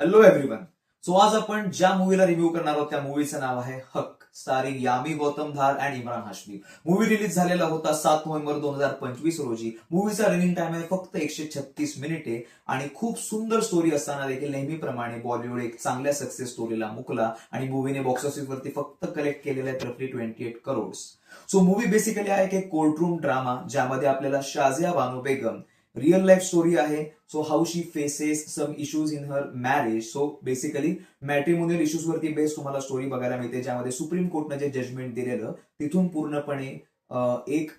Hello everyone. So आज आपण ज्या मूवीला रिव्ह्यू करणार आहोत त्या मूवीचं नाव आहे Haq, starring Yami Gautam Dhar and Imran Hashmi. Movie release झालेला होता 7 नोव्हेंबर 2025 रोजी. मूवीचा रनिंग टाइम आहे फक्त 136 मिनिटे आणि खूप सुंदर स्टोरी असताना देखील नेहमीप्रमाणे बॉलिवूड एक चांगल्या सक्सेस स्टोरीला मुकला आणि मूवीने बॉक्स ऑफिस वरती फक्त कलेक्ट केलेला आहे रफली 28 करोड. सो मूवी बेसिकली आहे एक कोर्टरूम ड्रामा ज्यामध्ये आपल्याला Shazia Bano Begum real life story आहे. So how she faces some issues in her marriage. So basically matrimonial issues वरती बेस्ड तुम्हाला स्टोरी बघायला मिळते, ज्यामध्ये सुप्रीम कोर्टनं जे जजमेंट दिलेलं तिथून पूर्णपणे एक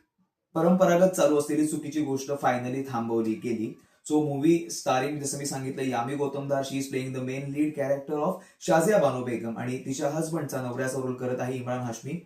परंपरागत चालू असलेली चुकीची गोष्ट फायनली थांबवली गेली. सो मूवी स्टारिंग जसं मी सांगितलं यामी गौतमदार, शी is playing the main lead character of Shazia Bano Begum आणि तिच्या हजबंडचा नवऱ्याचा रोल करत आहे Imran Hashmi.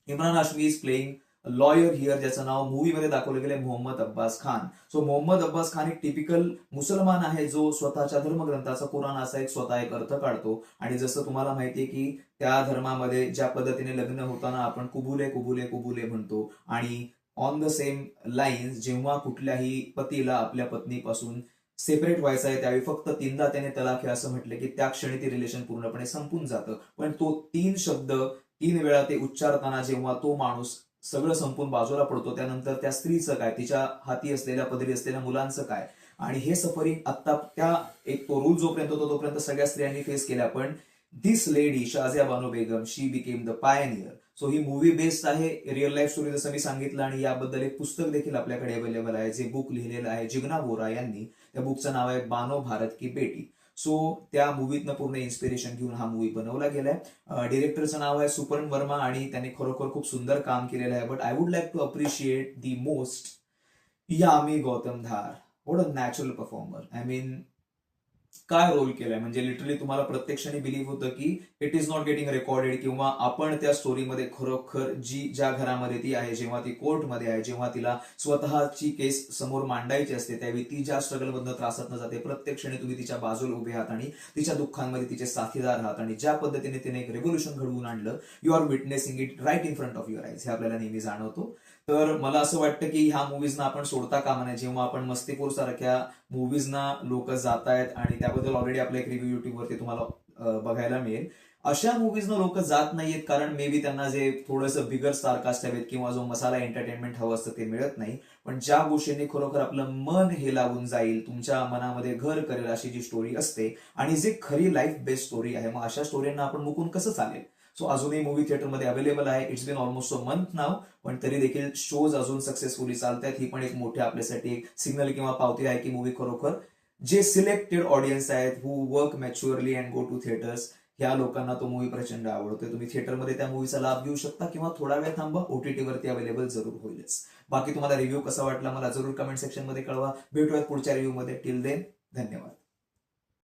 Imran Hashmi is playing lawyer here, ज्याचं नाव मूवीमध्ये दाखवलं गेलंय मोहम्मद अब्बास खान. सो मोहम्मद अब्बास खान एक टिपिकल मुसलमान आहे जो स्वतःच्या धर्मग्रंथाचा कुराणाचा स्वतः एक अर्थ काढतो आणि जसं तुम्हाला माहितीये की त्या धर्मामध्ये ज्या पद्धतीने लग्न होताना आपण कुबुले कुबुले कुबुले म्हणतो आणि ऑन द सेम लाईन्स जेव्हा कुठल्याही पतीला आपल्या पत्नीपासून सेपरेट व्हायचं आहे त्यावेळी फक्त 3दा त्याने तलाक हे असं म्हटलं की त्या क्षणी ते रिलेशन पूर्णपणे संपून जातं. पण तो 3 शब्द 3 वेळा ते उच्चारताना जेव्हा तो माणूस सगळं संपून बाजूला पडतो त्यानंतर त्या स्त्रीचं काय, तिच्या हाती असलेल्या पदरी असलेल्या मुलांचं काय, आणि हे सफरिंग आता त्या एक तो रूल जोपर्यंत होतो तोपर्यंत सगळ्या स्त्रियांनी फेस केल्या. पण this lady Shazia Bano Begum she became the pioneer. So ही मूवी बेस्ड आहे रिअल लाईफ स्टोरी जसं मी सांगितलं आणि याबद्दल एक पुस्तक देखील आपल्याकडे अवेलेबल आहे जे बुक लिहिलेलं आहे जिग्ना बोरा यांनी. त्या बुकचं नाव आहे बानो भारत की बेटी. सो त्या मूवीतनं पूर्ण इन्स्पिरेशन घेऊन हा मूवी बनवला गेलाय. डिरेक्टरचं नाव आहे सुपर्ण वर्मा आणि त्यांनी खरोखर खूप सुंदर काम केलेलं आहे. But I would like to appreciate the most Yami Gautam Dhar. What a natural performer. I mean काय रोल केलाय म्हणजे लिटरली तुम्हाला प्रत्यक्षाने बिलीव्ह होतं की it is not getting recorded किंवा आपण त्या स्टोरीमध्ये खरोखर ज्या घरामध्ये ती आहे, जेव्हा ती कोर्टमध्ये आहे, जेव्हा तिला स्वतःची केस समोर मांडायची असते त्यावेळी ती ज्या स्ट्रगलमधनं त्रासात न जाते प्रत्यक्षाने तुम्ही तिच्या बाजूला उभे आहात आणि तिच्या दुःखांमध्ये तिचे साथीदार आहात आणि ज्या पद्धतीने तिने एक रेव्होल्युशन घडवून आणलं, you are witnessing it right in front of your eyes, हे आपल्याला नेहमी जाणवतो. तर मला असं वाटतं की ह्या मूवीजना आपण सोडता कामा नये. जेव्हा आपण मस्तीपूर सारख्या मूवीजना लोक जात आहेत आणि त्याबद्दल ऑलरेडी आपला एक रिव्ह्यू युट्यूबवरती तुम्हाला बघायला मिळेल, अशा मूवीजना लोक जात नाहीयेत कारण मे बी त्यांना जे थोडंसं बिगर स्टारकास्ट हवेत किंवा जो मसाला एंटरटेनमेंट हवं असतं ते मिळत नाही. पण ज्या गोष्टींनी खरोखर आपलं मन हे लावून जाईल, तुमच्या मनामध्ये घर करेल अशी जी स्टोरी असते आणि जे खरी लाईफ बेस्ड स्टोरी आहे, मग अशा स्टोरींना आपण मुकून कसं चालेल. सो अजूनही मूवी थिएटरमध्ये अवेलेबल आहे. It's been almost a month now, पण तरी देखील शोज अजून सक्सेसफुली चालत आहेत. ही पण एक मोठी आपल्यासाठी एक सिग्नल किंवा पावती आहे की मूवी खरोखर जे सिलेक्टेड ऑडियन्स आहेत who work maturely and go to theatres, ह्या लोकांना तो मूवी प्रचंड आवडतोय. तुम्ही थिएटरमध्ये त्या मूवीचा लाभ घेऊ शकता किंवा थोडा वेळ थांबा, ओटीटी वरती अवेलेबल जरूर होईलच. बाकी तुम्हाला रिव्ह्यू कसा वाटला मला जरूर कमेंट सेक्शन मध्ये कळवा. भेटूयात पुढच्या रिव्ह्यू मध्ये. टिल देन धन्यवाद.